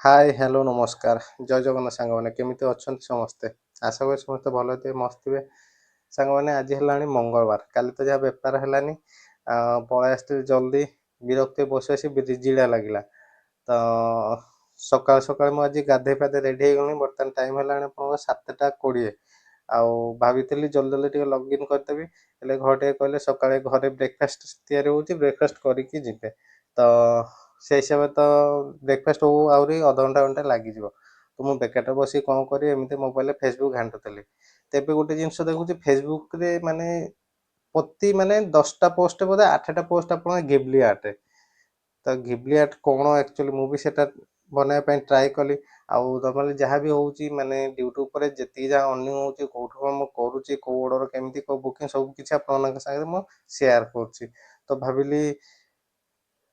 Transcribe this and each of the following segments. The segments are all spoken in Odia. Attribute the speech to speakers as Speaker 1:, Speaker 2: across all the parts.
Speaker 1: ହାଏ ହ୍ୟାଲୋ ନମସ୍କାର ଜୟ ଜଗନ୍ନାଥ ସାଙ୍ଗମାନେ କେମିତି ଅଛନ୍ତି ସମସ୍ତେ। ଆଶା କରି ସମସ୍ତେ ଭଲ ଥିବେ ମସ୍ତ ଥିବେ। ସାଙ୍ଗମାନେ ଆଜି ହେଲାଣି ମଙ୍ଗଳବାର, କାଲି ତ ଯାହା ବେପାର ହେଲାନି, ପଳେଇ ଆସିଥିଲି ଜଲ୍ଦି। ବିରକ୍ତି ବସି ବସି ଚିଡ଼ା ଲାଗିଲା ତ ସକାଳୁ ସକାଳୁ ମୁଁ ଆଜି ଗାଧେଇ ପାଧେଇ ରେଡ଼ି ହେଇଗଲିଣି। ବର୍ତ୍ତମାନ ଟାଇମ୍ ହେଲାଣି ଆପଣଙ୍କର 7:20। ଆଉ ଭାବିଥିଲି ଜଲ୍ଦି ଜଲ୍ଦି ଟିକେ ଲଗ୍ଇନ୍ କରିଦେବି, ହେଲେ ଘରେ ଟିକେ କହିଲେ ସକାଳେ ଘରେ ବ୍ରେକଫାଷ୍ଟ ତିଆରି ହେଉଛି, ବ୍ରେକଫାଷ୍ଟ କରିକି ଯିବେ। ତ ସେଇ ହିସାବରେ ତ ବ୍ରେକଫାଷ୍ଟ ହଉ ଆହୁରି ଅଧଘଣ୍ଟା ଘଣ୍ଟା ଲାଗିଯିବ। ତ ମୁଁ ବେକାରଟା ବସିକି କ'ଣ କରିବି, ଏମିତି ମୋବାଇଲରେ ଫେସବୁକ୍ ଘାଣ୍ଟୁଥିଲି। ତେବେ ଗୋଟେ ଜିନିଷ ଦେଖୁଛି ଫେସବୁକରେ ମାନେ ପ୍ରତି ମାନେ 10ଟା ପୋଷ୍ଟ ବୋଧେ 8ଟା ପୋଷ୍ଟ ଆପଣଙ୍କ ଘିବଲି ଆର୍ଟ। ତ ଘିବଲି ଆର୍ଟ କ'ଣ ଆକ୍ଚୁଆଲି ମୁଁ ବି ସେଟା ବନାଇବା ପାଇଁ ଟ୍ରାଏ କଲି। ଆଉ ନର୍ମାଲି ଯାହା ବି ହେଉଛି ମାନେ ୟୁଟ୍ୟୁବରେ ଯେତିକି ଯାହା अर्निंग ହେଉଛି, କେଉଁଠୁ କ'ଣ ମୁଁ କରୁଛି, କେଉଁ ଅର୍ଡ଼ର କେମିତି କେଉଁ ବୁକିଂ ସବୁ କିଛି ଆପଣମାନଙ୍କ ସାଙ୍ଗରେ ମୁଁ ସେୟାର କରୁଛି। ତ ଭାବିଲି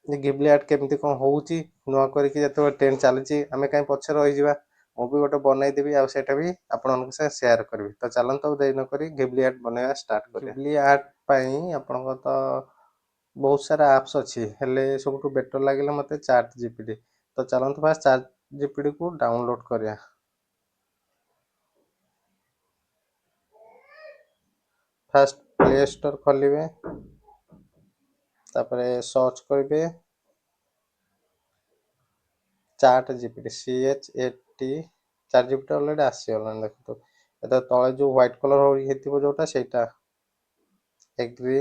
Speaker 1: ଯେ ଘିବଲି ଆର୍ଟ କେମିତି କ'ଣ ହେଉଛି, ନୂଆ କରିକି ଯେତେବେଳେ ଟ୍ରେଣ୍ଡ ଚାଲିଛି ଆମେ କାହିଁ ପଛରେ ରହିଯିବା। ମୁଁ ବି ଗୋଟେ ବନେଇଦେବି ଆଉ ସେଇଟା ବି ଆପଣଙ୍କ ସାଙ୍ଗେ ସେୟାର କରିବି। ତ ଚାଲନ୍ତୁ ଆଉ ଦେରି ନକରି ଘିବଲି ଆର୍ଟ ବନେଇବା ଷ୍ଟାର୍ଟ କରିବା। ଘିବଲି ଆର୍ଟ ପାଇଁ ଆପଣଙ୍କର ତ ବହୁତ ସାରା ଆପ୍ସ ଅଛି, ହେଲେ ସବୁଠୁ ବେଟର ଲାଗିଲା ମୋତେ ଚାଟ୍ ଜିପିଟି। ତ ଚାଲନ୍ତୁ ଫାଷ୍ଟ ଚାଟ୍ ଜିପିଟିକୁ ଡାଉନଲୋଡ୍ କରିବା। ଫାଷ୍ଟ ପ୍ଲେ ଷ୍ଟୋର ଖୋଲିବେ, ତାପରେ ସର୍ଚ୍ଚ କରିବେ chat GPT CHAT। Chat GPT already ଆସିଗଲାଣି ଦେଖନ୍ତୁ। ଏଟା ତଳେ ଯେଉଁ ହ୍ୱାଇଟ୍ କଲର୍ ହେଇଥିବ ଯେଉଁଟା ସେଇଟା ଏଗ୍ରି।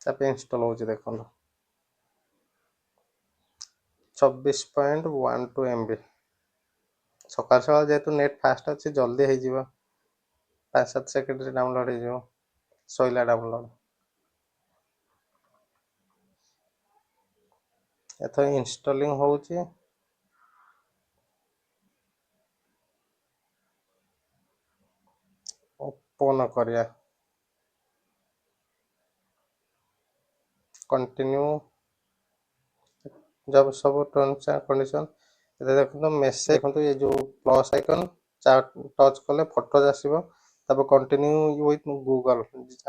Speaker 1: ତାପରେ ଇନଷ୍ଟଲ୍ ହେଉଛି ଦେଖନ୍ତୁ 24.12 MB। ସକାଳ ସକାଳ ଯେହେତୁ ନେଟ୍ ଫାଷ୍ଟ ଅଛି ଜଲ୍ଦି ହେଇଯିବ, 5-7 ସେକେଣ୍ଡରେ ଡାଉନଲୋଡ୍ ହେଇଯିବ। ସଇଲା ଡାଉନଲୋଡ୍। ଏଥର ଇନଷ୍ଟଲିଂ ହେଉଛି। ଓପନ୍ କରିବା, କଣ୍ଟିନ୍ୟू जब सब टर्म्स एंड कंडीशन। ଏଥିରେ ଦେଖନ୍ତୁ ମେସେଜ ଦେଖନ୍ତୁ, ଏ ଯେଉଁ ପ୍ଲସ୍ ଆଇକନ୍ ଟଚ୍ କଲେ ଫଟୋ ଆସିବ। ତାପରେ କଣ୍ଟିନ୍ୟୁ ୱିଥ୍ ଗୁଗଲ୍,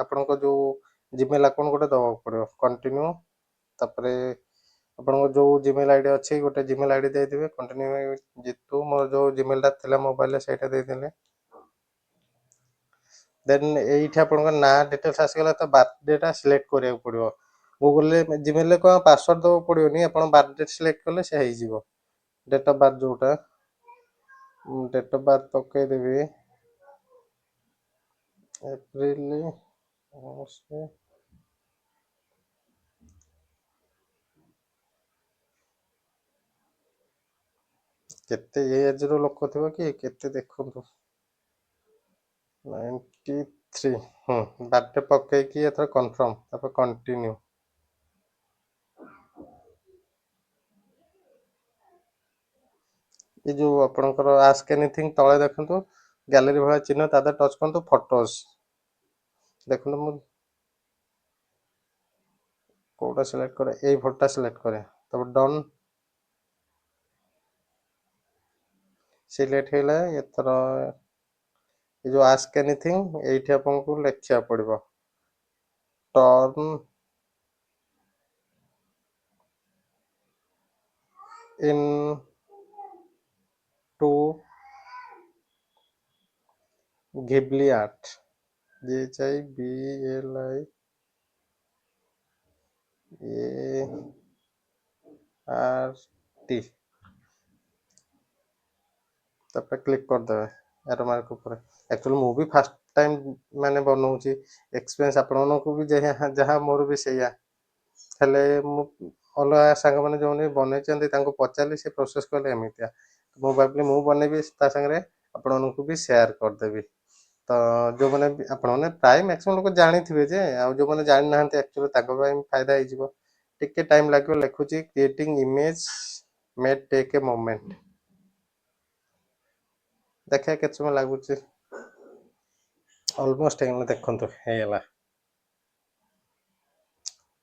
Speaker 1: ଆପଣଙ୍କ ଯେଉଁ ଜିମେଲ୍ ଆକାଉଣ୍ଟ ଗୋଟେ ଦେବାକୁ ପଡ଼ିବ। କଣ୍ଟିନ୍ୟୁ, ତାପରେ ଆପଣଙ୍କ ଯେଉଁ ଜିମେଲ୍ ଆଇଡ଼ି ଅଛି ଗୋଟେ ଜିମେଲ୍ ଆଇଡ଼ି ଦେଇଦେବେ। କଣ୍ଟିନ୍ୟୁ ଜିତୁ, ମୋର ଯେଉଁ ଜିମେଲ୍ଟା ଥିଲା ମୋବାଇଲରେ ସେଇଟା ଦେଇଦେଲେ। ଦେନ୍ ଏଇଠି ଆପଣଙ୍କ ନାଁ ଡିଟେଲ୍ସ ଆସିଗଲା। ତ ବାର୍ଥଡେଟା ସିଲେକ୍ଟ କରିବାକୁ ପଡ଼ିବ। ଗୁଗୁଲରେ ଜିମେଲରେ କ'ଣ ପାସୱାର୍ଡ଼ ଦେବାକୁ ପଡ଼ିବନି, ଆପଣ ବାର୍ଥଡେ ସିଲେକ୍ଟ କଲେ ସେ ହେଇଯିବ। ଡେଟ୍ ଅଫ୍ ବାର୍ଥ ଯେଉଁଟା, ଡେଟ୍ ଅଫ୍ ବାର୍ଥ ପକାଇଦେବି ଏପ୍ରିଲ 19। କେତେ ଏଜ୍ର ଲୋକ ଥିବ କି କେତେ ଦେଖନ୍ତୁ, 93। ବାର୍ଥଡେ ପକାଇକି ଏଥର କନଫର୍ମ, ତାପରେ କଣ୍ଟିନ୍ୟୁ। ଏ ଯେଉଁ ଆପଣଙ୍କର ଆସ୍କ ଏନିଥିଙ୍ଗ ତଳେ ଦେଖନ୍ତୁ ଗ୍ୟାଲେରୀ ଭଳିଆ ଚିହ୍ନ, ତା ଦେହରେ ଟଚ୍ କରନ୍ତୁ ଫଟୋଜ୍। ଦେଖନ୍ତୁ ମୁଁ କେଉଁଟା ସିଲେକ୍ଟ କରେ, ଏଇ ଫଟୋଟା ସିଲେକ୍ଟ କରେ, ତାପରେ ଡନ୍। ସିଲେକ୍ଟ ହେଇଗଲା। ଏଥର ଏ ଯେଉଁ ଆସ୍କ ଏନିଥିଙ୍ଗ ଏଇଠି ଆପଣଙ୍କୁ ଲେଖିବାକୁ ପଡ଼ିବ turn into Ghibli art, GHIBLIART। ତାପରେ କ୍ଲିକ୍ କରିଦେବେ ଏରୋ ମାର୍କ ଉପରେ। ଆକ୍ଚୁଆଲି ମୁଁ ବି ଫାଷ୍ଟ ଟାଇମ୍ ମାନେ ବନଉଛି, ଏକ୍ସପିରିଏନ୍ସ ଆପଣମାନଙ୍କୁ ବି ଯାହା ମୋର ବି ସେଇଆ। ହେଲେ ମୁଁ ଅଲଗା ସାଙ୍ଗମାନେ ଯେଉଁମାନେ ବନେଇଛନ୍ତି ତାଙ୍କୁ ପଚାରିଲି, ସେ ପ୍ରୋସେସ୍ କଲେ ଏମିତିଆ। ମୁଁ ଭାବିଲି ମୁଁ ବନେଇବି, ତା ସାଙ୍ଗରେ ଆପଣମାନଙ୍କୁ ବି ସେୟାର କରିଦେବି। ତ ଯେଉଁମାନେ ଆପଣମାନେ ପ୍ରାୟ ମ୍ୟାକ୍ସିମମ୍ ଲୋକ ଜାଣିଥିବେ ଯେ, ଆଉ ଯେଉଁମାନେ ଜାଣିନାହାନ୍ତି ଆକ୍ଚୁଆଲି ତାଙ୍କ ପାଇଁ ଫାଇଦା ହେଇଯିବ। ଟିକେ ଟାଇମ୍ ଲାଗିବ। ଲେଖୁଛି creating image might take a moment. ଦେଖିବା କେତେ ସମୟ ଲାଗୁଛି। ଅଲମୋଷ୍ଟ ହେଇଗଲା, ଦେଖନ୍ତୁ ହେଇଗଲା।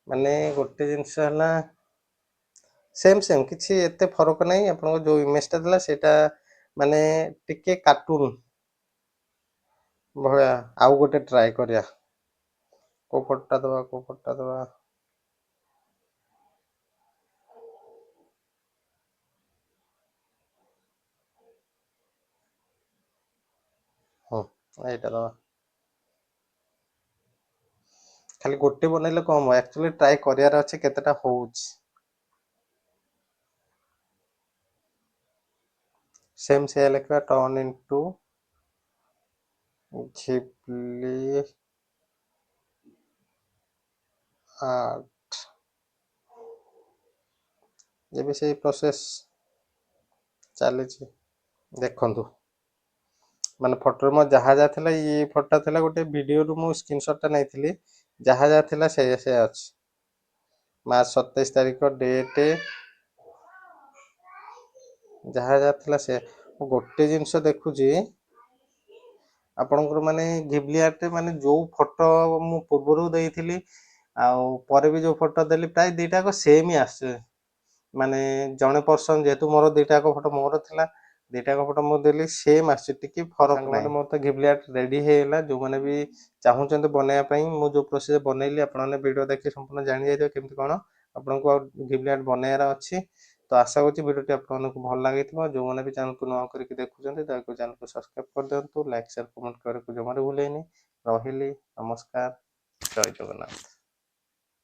Speaker 1: ମାନେ ଗୋଟେ ଜିନିଷ ହେଲା ସେମ୍ କିଛି ଏତେ ଫରକ ନାହିଁ। ଆପଣଙ୍କ ଯେଉଁ ଇମେଜଟା ଥିଲା ସେଇଟା ମାନେ ଟିକେ କାର୍ଟୁନ୍ ଭଳିଆ। ଆଉ ଗୋଟେ ଟ୍ରାଏ କରିବା, କେଉଁ ଫଟୋଟା ଦେବା। ଏଇଟା ତ ଖାଲି ଗୋଟେ ବନେଇଲେ କମ ହବ, ଆକ୍ଚୁଆଲି ଟ୍ରାଏ କରିବାର ଅଛି କେତେଟା ହଉଛି। ସେମ୍ ସେୟା ଲେଖିବା ଟର୍ନ ଇନଟୁ ଘିବଲି ଆର୍ଟ। ଏବେ ସେଇ ପ୍ରୋସେସ ଚାଲିଛି। ଦେଖନ୍ତୁ ମାନେ ଫଟୋରେ ମୋ ଯାହା ଯାହା ଥିଲା, ଇଏ ଫଟୋ ଥିଲା ଗୋଟେ ଭିଡିଓରୁ ମୁଁ ସ୍କ୍ରିନସଟଟା ନେଇଥିଲି, ଯାହା ଯାହା ଥିଲା ସେଇଆ ସେଇଆ ଅଛି। ମାର୍ଚ୍ଚ 27 ତାରିଖ ଡେଟ୍, ଯାହା ଯାହା ଥିଲା ସେ। ମୁଁ ଗୋଟେ ଜିନିଷ ଦେଖୁଛି ଆପଣଙ୍କର ମାନେ ଘିବଲି ଆର୍ଟରେ ମାନେ ଯୋଉ ଫଟୋ ମୁଁ ପୂର୍ବରୁ ଦେଇଥିଲି ଆଉ ପରେ ବି ଯୋଉ ଫଟୋ ଦେଲି ପ୍ରାୟ ଦିଟାକ ସେମ୍ ହିଁ ଆସୁଛି। ମାନେ ଜଣେ ପର୍ସନ ଯେହେତୁ ମୋର ଦିଟାକ ଫଟୋ ମୋର ଥିଲା, ଦିଟାକ ଫଟୋ ମୁଁ ଦେଲି ସେମ୍ ଆସିଛି, ଟିକେ ଫରକ ନାହିଁ। ମୋର ତ ଘିବଲି ଆର୍ଟ ରେଡି ହେଇଗଲା। ଯୋଉମାନେ ବି ଚାହୁଁଛନ୍ତି ବନେଇବା ପାଇଁ, ମୁଁ ଯୋଉ ପ୍ରୋସେସ ବନେଇଲି ଆପଣମାନେ ଭିଡିଓ ଦେଖି ସମ୍ପୂର୍ଣ୍ଣ ଜାଣିଯାଇଥିବେ କେମିତି କଣ ଆପଣଙ୍କୁ ଆଉ ଘିବଲି ଆର୍ଟ ବନେଇବାର ଅଛି। ତ ଆଶା କରୁଛି ଭିଡ଼ିଓଟି ଆପଣମାନଙ୍କୁ ଭଲ ଲାଗିଥିବ। ଯୋଉମାନେ ବି ଚ୍ୟାନେଲକୁ ନୂଆ କରିକି ଦେଖୁଛନ୍ତି ଦୟାକରି ଚ୍ୟାନେଲକୁ ସବସ୍କ୍ରାଇବ କରିଦିଅନ୍ତୁ, ଲାଇକ୍ ସେୟାର କମେଣ୍ଟ କରିବାକୁ ଜମାରୁ ଭୁଲେନି। ରହିଲି, ନମସ୍କାର, ଜୟ ଜଗନ୍ନାଥ।